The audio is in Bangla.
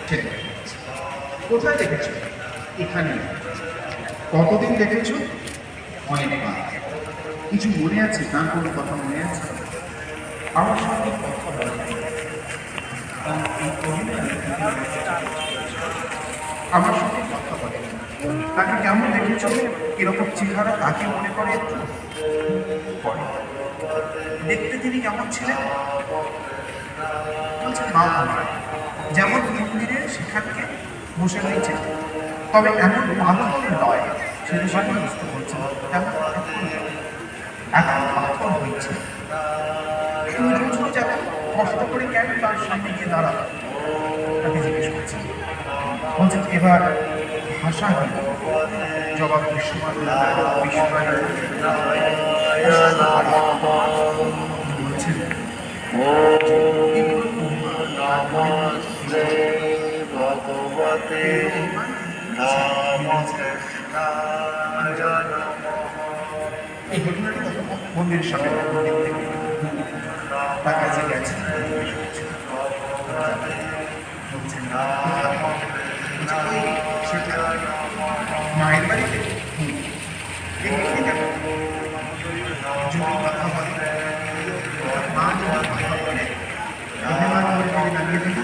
ছেলেকে দেখেছি। কোথায় দেখেছো? এখানে। কতদিন দেখেছো? অনেকবার। কিছু মনে আছে? তার কোনো কথা মনে আছে? আমার সঙ্গে কথা বলেনি। তার এই অভিনয়ে আমার সঙ্গে কথা বলেনি। তাকে কেমন দেখেছো? কিরকম চেহারা? তাকে মনে পড়ে একটু? পড়ে। দেখতে তিনি কেমন ছিলেন? বলছে মা আমার, যেমন মন্দিরে সেখানকে বসে রয়েছে, তবে এমন পাথর নয়। সেটা সবাই বুঝতে বলছে তেমন পাথর নয়, এখন পাথর হয়েছে। তুমি বুঝো যেমন কষ্ট করে কেন তার সামনে গিয়ে দাঁড়ালো, তাকে জিজ্ঞেস করছে। বলছেন এবার ভাষাহীন জবাব বিশ্বমানব বলছেন নমস্তে ভগবতে রামকৃষ্ণায় নমঃ। এই ঘটনাটি তখন মন্দিরের সামনে মন্দির থেকে তার কাছে গেছে, বলছেন সেটা মায়ের বাড়িতে দেখে কেন যদি কথা বলে, মা যদি কথা বলে অভিমান করে নামিয়ে দিল।